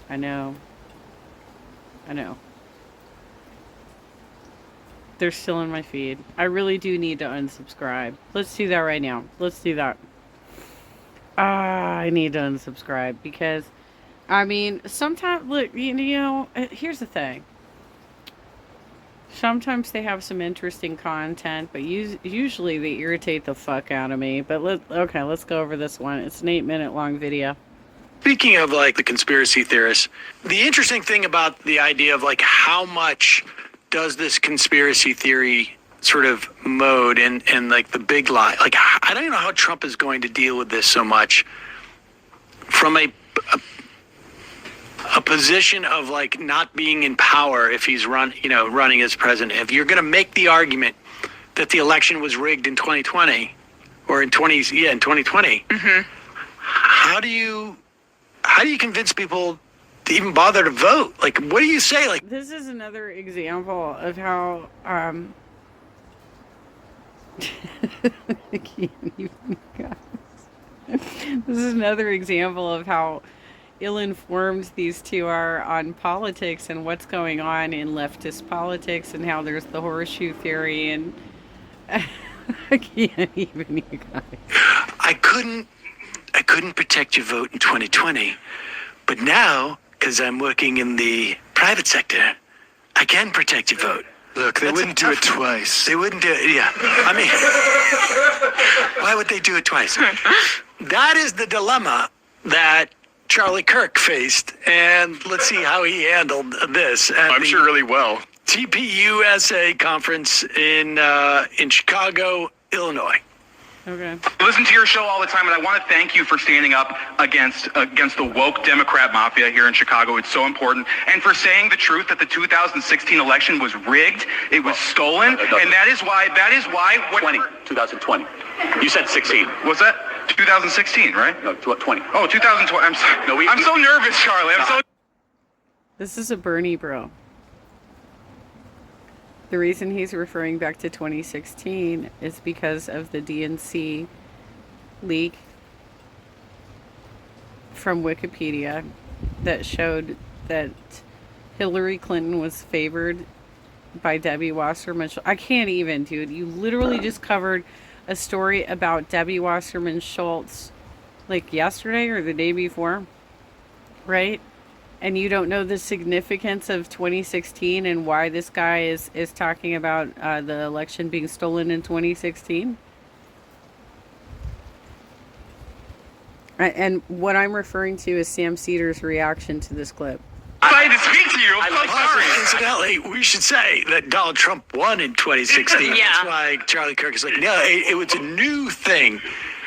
I know. I know. They're still in my feed. I really do need to unsubscribe. Let's do that right now. Let's do that. I need to unsubscribe because, I mean, sometimes, look, here's the thing. Sometimes they have some interesting content, but usually they irritate the fuck out of me. But let's go over this one. It's an 8-minute long video. Speaking of like the conspiracy theorists, the interesting thing about the idea of like how much does this conspiracy theory sort of mode and like the big lie, like I don't even know how Trump is going to deal with this so much from a position of like not being in power if he's running as president. If you're going to make the argument that the election was rigged in 2020 or in 2020, how do you convince people to even bother to vote? Like, what do you say? Like, this is another example of how I can't even, guys. This is another example of how ill-informed these two are on politics and what's going on in leftist politics and how there's the horseshoe theory and I can't even, you guys. I couldn't protect your vote in 2020, but now, because I'm working in the private sector, I can protect your vote. Look, they wouldn't do it twice. They wouldn't do it, yeah. I mean, why would they do it twice? That is the dilemma that Charlie Kirk faced, and let's see how he handled this. I'm sure really well. TPUSA conference in Chicago, Illinois. Okay. I listen to your show all the time, and I want to thank you for standing up against the woke Democrat mafia here in Chicago. It's so important. And for saying the truth that the 2016 election was rigged, it was stolen, and that is why 2020. You said 16. Was that 2016, right? No, 20. Oh, 2020. I'm sorry. No, I'm so nervous, Charlie. This is a Bernie bro. The reason he's referring back to 2016 is because of the DNC leak from Wikipedia that showed that Hillary Clinton was favored by Debbie Wasserman. I can't even, dude. You literally just covered a story about Debbie Wasserman Schultz like yesterday or the day before, right? And you don't know the significance of 2016 and why this guy is talking about the election being stolen in 2016? And what I'm referring to is Sam Cedars' reaction to this clip. I'm excited to speak to you. I'm so sorry. Incidentally, we should say that Donald Trump won in 2016. Yeah. That's why Charlie Kirk is like, no, it was a new thing.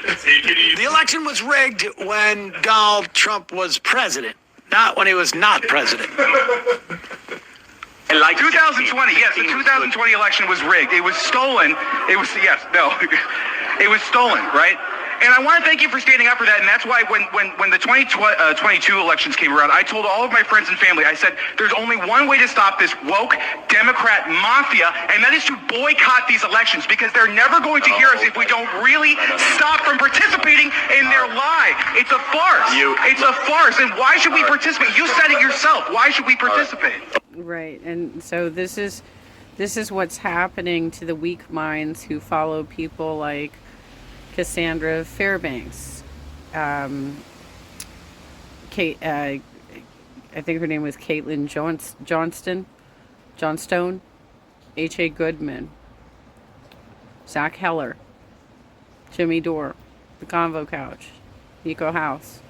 The election was rigged when Donald Trump was president. Not when he was not president. And like 2020, yes, the 2020 election was rigged. It was stolen. It was stolen, right? And I want to thank you for standing up for that. And that's why when the 2022 elections came around, I told all of my friends and family, I said, there's only one way to stop this woke Democrat mafia, and that is to boycott these elections, because they're never going to hear us if we don't really stop from participating in their lie. It's a farce. It's a farce. And why should we participate? You said it yourself. Why should we participate? Right. And so this is what's happening to the weak minds who follow people like Cassandra Fairbanks, Kate, I think her name was Caitlin Johnstone, H.A. Goodman, Zach Heller, Jimmy Dore, The Convo Couch, Nico House.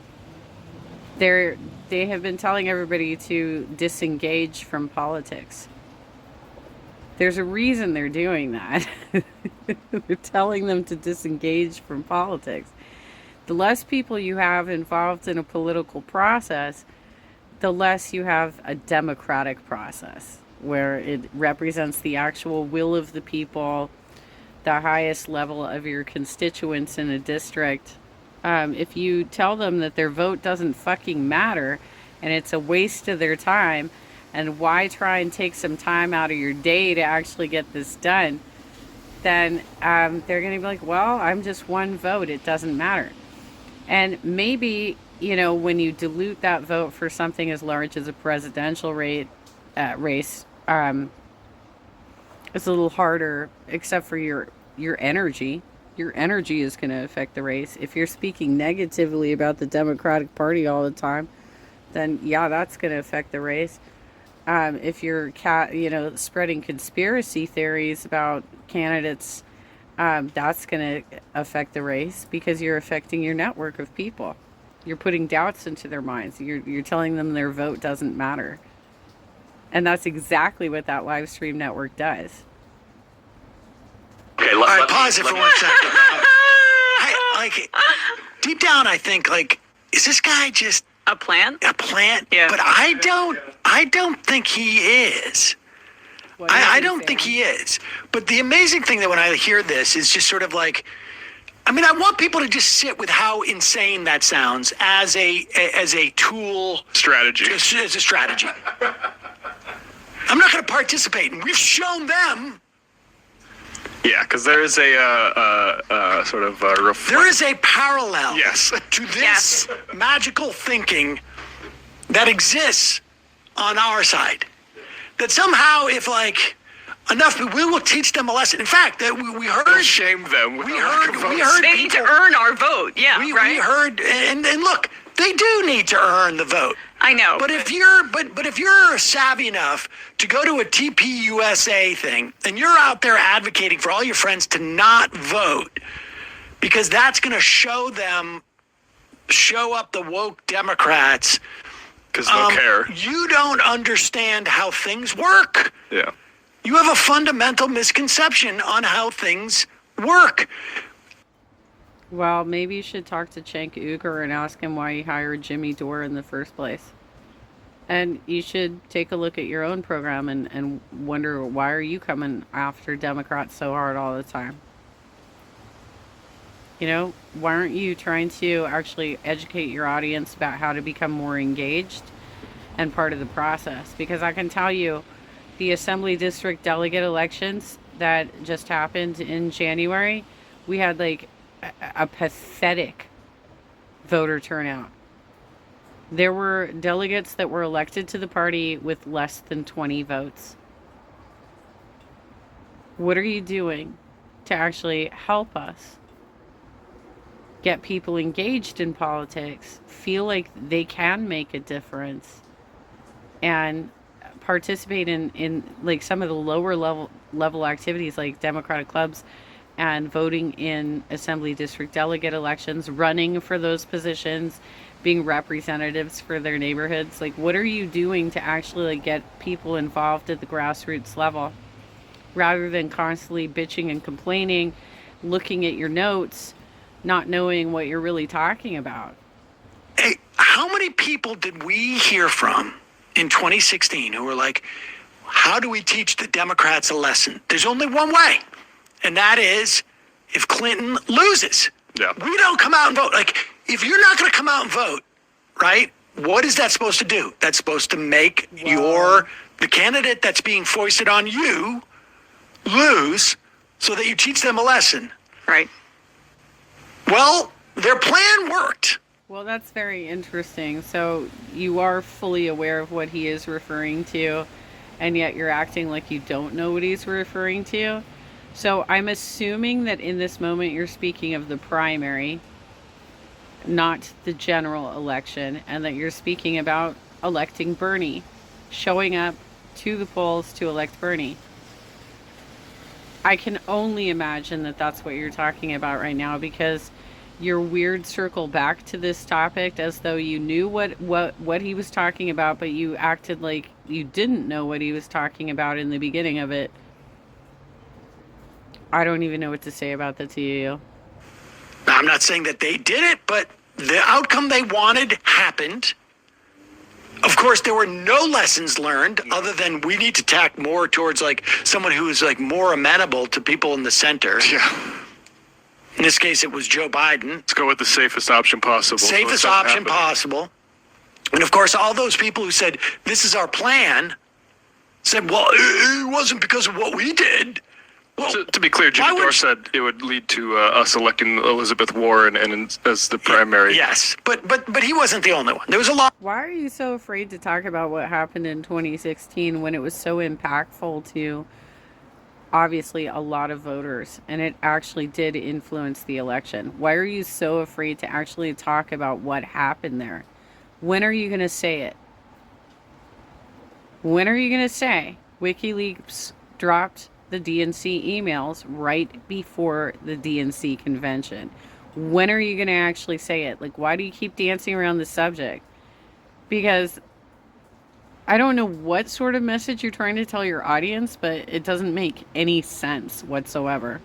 They have been telling everybody to disengage from politics. There's a reason they're doing that. They're telling them to disengage from politics. The less people you have involved in a political process, the less you have a democratic process where it represents the actual will of the people, the highest level of your constituents in a district. If you tell them that their vote doesn't fucking matter and it's a waste of their time, and why try and take some time out of your day to actually get this done, then they're going to be like, well, I'm just one vote. It doesn't matter. And maybe when you dilute that vote for something as large as a presidential race, it's a little harder, except for your energy. Your energy is going to affect the race. If you're speaking negatively about the Democratic Party all the time, then yeah, that's going to affect the race. If you're spreading conspiracy theories about candidates, that's going to affect the race because you're affecting your network of people. You're putting doubts into their minds. You're telling them their vote doesn't matter. And that's exactly what that live stream network does. Okay, all right, pause it for 1 second. Now, deep down, I think, is this guy just a plant? a plant? Yeah. But I don't think he is. I don't think he is. But the amazing thing that when I hear this is just sort of I want people to just sit with how insane that sounds as a tool Strategy. as a strategy. I'm not going to participate, and we've shown them. Yeah, because there is a sort of There is a parallel Yes. to this magical thinking that exists on our side. That somehow, if enough, we will teach them a lesson. In fact, that we heard. We'll shame them with We a lack of heard. We votes. heard. They need to people- earn our vote. Yeah, We right? heard, and look, they do need to earn the vote. I know. But if you're savvy enough to go to a TPUSA thing and you're out there advocating for all your friends to not vote because that's going to show up the woke Democrats, Because they'll care. you don't understand how things work. Yeah. You have a fundamental misconception on how things work. Well, maybe you should talk to Cenk Uygur and ask him why he hired Jimmy Dore in the first place. And you should take a look at your own program and wonder, why are you coming after Democrats so hard all the time? Why aren't you trying to actually educate your audience about how to become more engaged and part of the process? Because I can tell you, the Assembly District delegate elections that just happened in January, we had a pathetic voter turnout. There were delegates that were elected to the party with less than 20 votes. What are you doing to actually help us get people engaged in politics, feel like they can make a difference, and participate in some of the lower level activities like Democratic clubs and voting in Assembly District delegate elections, running for those positions, being representatives for their neighborhoods? What are you doing to actually get people involved at the grassroots level, rather than constantly bitching and complaining, looking at your notes, not knowing what you're really talking about? Hey, how many people did we hear from in 2016 who were like, how do we teach the Democrats a lesson? There's only one way, and that is if Clinton loses. Yeah. We don't come out and vote. If you're not going to come out and vote, right, what is that supposed to do? That's supposed to make the candidate that's being foisted on you lose so that you teach them a lesson. Right. Well, their plan worked. Well, that's very interesting. So you are fully aware of what he is referring to, and yet you're acting like you don't know what he's referring to. So I'm assuming that in this moment you're speaking of the primary, not the general election, and that you're speaking about electing Bernie, showing up to the polls to elect Bernie. I can only imagine that that's what you're talking about right now, because your weird circle back to this topic as though you knew what he was talking about, but you acted like you didn't know what he was talking about in the beginning of it. I don't even know what to say about that to you. I'm not saying that they did it, but the outcome they wanted happened. Of course, there were no lessons learned other than we need to tack more towards someone who is more amenable to people in the center. Yeah. In this case, it was Joe Biden. Let's go with the safest option possible. Safest option possible. And of course, all those people who said, this is our plan, said, well, it wasn't because of what we did. To be clear, Jimmy Dore said it would lead to us electing Elizabeth Warren as the primary. Yes, but he wasn't the only one. There was a lot. Why are you so afraid to talk about what happened in 2016 when it was so impactful to obviously a lot of voters and it actually did influence the election? Why are you so afraid to actually talk about what happened there? When are you going to say it? When are you going to say WikiLeaks dropped the DNC emails right before the DNC convention? When are you going to actually say it? Like, why do you keep dancing around the subject? Because I don't know what sort of message you're trying to tell your audience, but it doesn't make any sense whatsoever.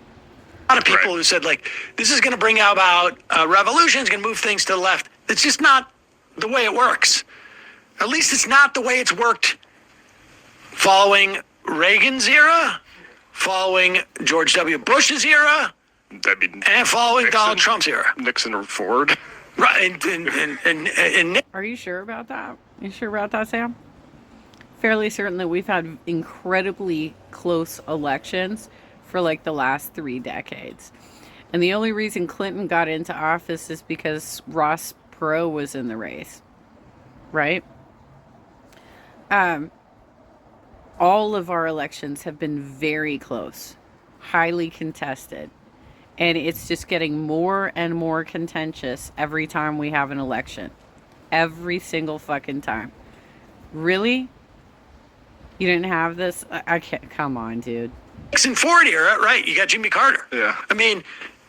A lot of people who said, like, this is going to bring about a revolution, it's going to move things to the left. It's just not the way it works. At least it's not the way it's worked following Reagan's era, following George W. Bush's era, and following Donald Trump's era. Nixon or Ford. Right, and Are you sure about that? You sure about that, Sam? Fairly certain that we've had incredibly close elections for like the last 3 decades. And the only reason Clinton got into office is because Ross Perot was in the race. Right? All of our elections have been very close, highly contested, and it's just getting more and more contentious every time we have an election. Every single fucking time. Really? You didn't have this? I can't. Come on, dude. Nixon Ford era, right? You got Jimmy Carter. Yeah. I mean,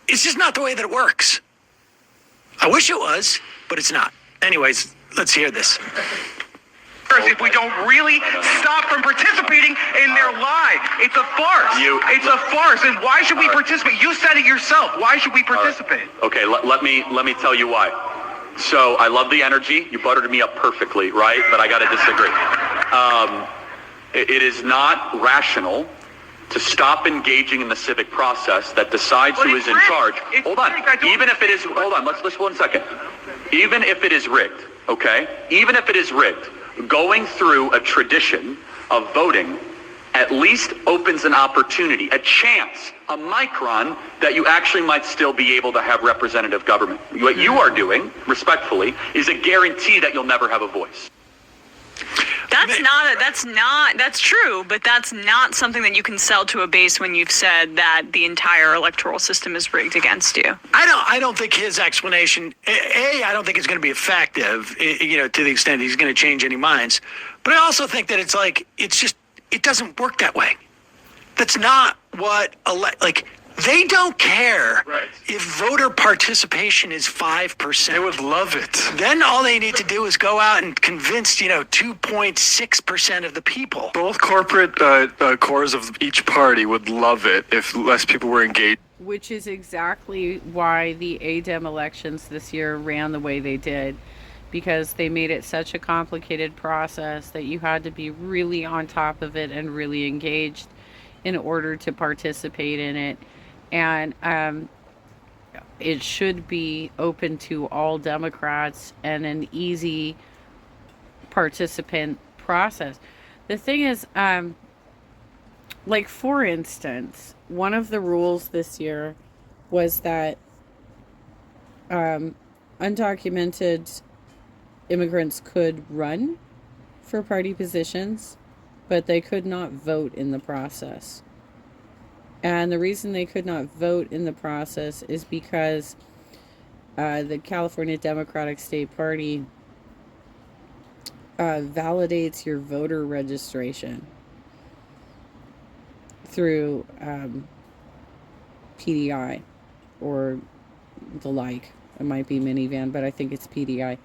it's just not the way that it works. I wish it was, but it's not. Anyways, let's hear this. If we don't really stop from participating in their lie. It's a farce. It's a farce. And why should we participate? You said it yourself. Why should we participate? Okay, let me tell you why. So I love the energy. You buttered me up perfectly, right? But I got to disagree. It is not rational to stop engaging in the civic process that decides who is in charge. Hold on. Even if it is, hold on. Let's 1 second. Even if it is rigged, okay? Even if it is rigged, going through a tradition of voting at least opens an opportunity, a chance, a micron that you actually might still be able to have representative government. What you are doing, respectfully, is a guarantee that you'll never have a voice. That's true, but that's not something that you can sell to a base when you've said that the entire electoral system is rigged against you. I don't think his explanation, I don't think it's going to be effective, to the extent he's going to change any minds. But I also think that it's like, it doesn't work that way. That's not what, they don't care if voter participation is 5%. They would love it. Then all they need to do is go out and convince, 2.6% of the people. Both corporate cores of each party would love it if less people were engaged. Which is exactly why the ADEM elections this year ran the way they did. Because they made it such a complicated process that you had to be really on top of it and really engaged in order to participate in it. And it should be open to all Democrats and an easy participant process. The thing is, for instance, one of the rules this year was that undocumented immigrants could run for party positions, but they could not vote in the process. And the reason they could not vote in the process is because the California Democratic State Party validates your voter registration through PDI or the like. It might be minivan, but I think it's PDI.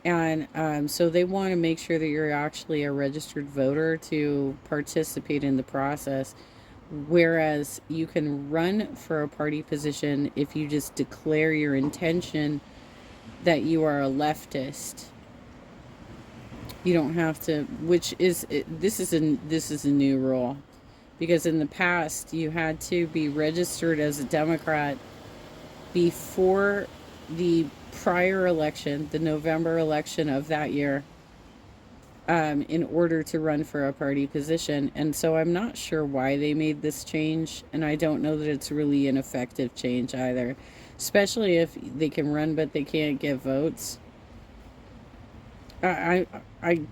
And so they want to make sure that you're actually a registered voter to participate in the process. Whereas you can run for a party position if you just declare your intention that you are a leftist. You don't have to, this is a new rule, because in the past you had to be registered as a Democrat before the prior election, the November election of that year, in order to run for a party position. And so I'm not sure why they made this change, and I don't know that it's really an effective change either, especially if they can run but they can't get votes. I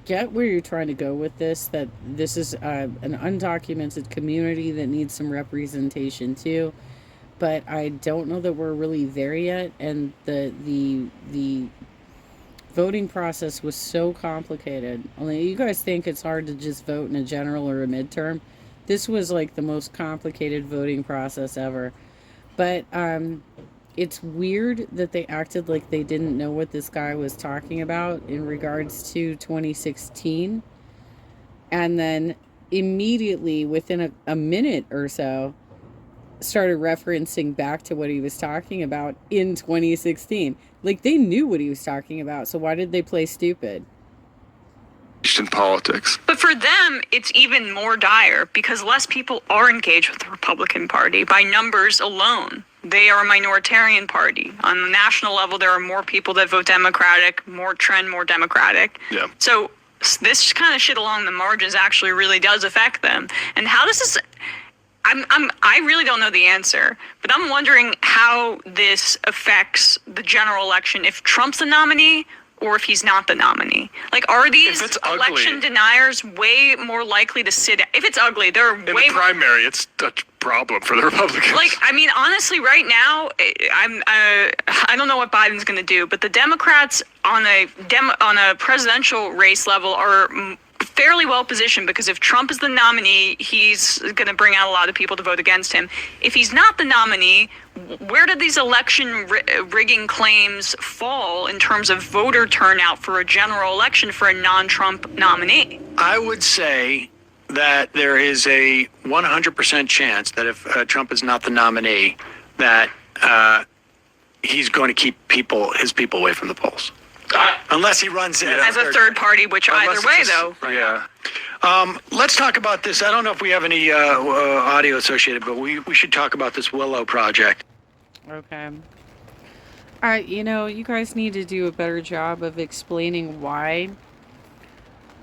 get where you're trying to go with this, that this is an undocumented community that needs some representation too, but I don't know that we're really there yet. And the voting process was so complicated. Only you guys think it's hard to just vote in a general or a midterm. This was like the most complicated voting process ever. But it's weird that they acted like they didn't know what this guy was talking about in regards to 2016. And then immediately, within a minute or so, started referencing back to what he was talking about in 2016. Like, they knew what he was talking about, so why did they play stupid? In politics. But for them, it's even more dire because less people are engaged with the Republican Party by numbers alone. They are a minoritarian party. On the national level, there are more people that vote Democratic, more Democratic. Yeah. So this kind of shit along the margins actually really does affect them. And how does this... I really don't know the answer, but I'm wondering how this affects the general election if Trump's the nominee or if he's not the nominee. Like, are these election deniers way more likely to sit... If it's ugly, they're in way the primary, it's a problem for the Republicans. Like, I mean, honestly, right now, I don't know what Biden's going to do, but the Democrats on a presidential race level are fairly well positioned because if Trump is the nominee, he's going to bring out a lot of people to vote against him. If he's not the nominee, where do these election rigging claims fall in terms of voter turnout for a general election for a non-Trump nominee? I would say that there is a 100% chance that if Trump is not the nominee, that he's going to keep his people away from the polls. Unless he runs in as a third party, which either way, though. Yeah. Let's talk about this. I don't know if we have any audio associated, but we should talk about this Willow project. Okay. All right, you guys need to do a better job of explaining why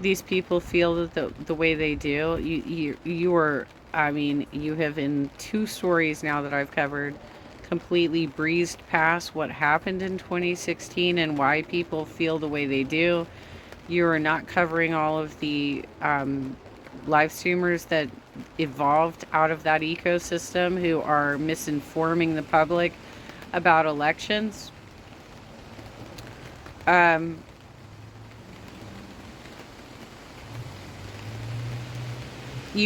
these people feel that the way they do. You have in 2 stories now that I've covered completely breezed past what happened in 2016 and why people feel the way they do. You are not covering all of the live streamers that evolved out of that ecosystem who are misinforming the public about elections. You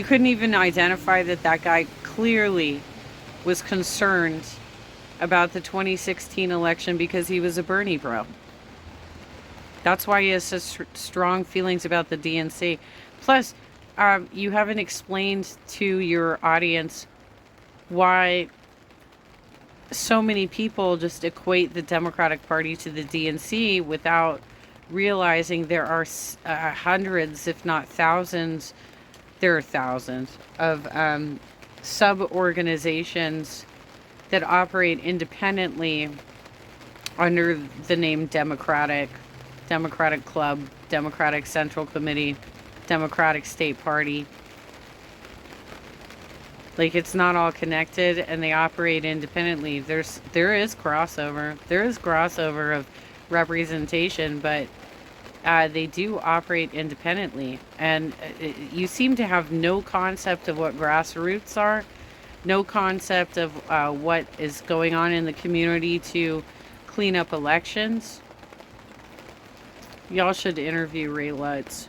couldn't even identify that guy clearly was concerned about the 2016 election because he was a Bernie bro. That's why he has such strong feelings about the DNC. Plus, you haven't explained to your audience why so many people just equate the Democratic Party to the DNC without realizing there are hundreds, if not thousands, there are thousands of sub-organizations that operate independently under the name Democratic Club, Democratic Central Committee, Democratic State Party. Like, it's not all connected, and they operate independently. There is crossover. There is crossover of representation, but they do operate independently. And you seem to have no concept of what grassroots are, no concept of what is going on in the community to clean up elections. Y'all should interview Ray Lutz.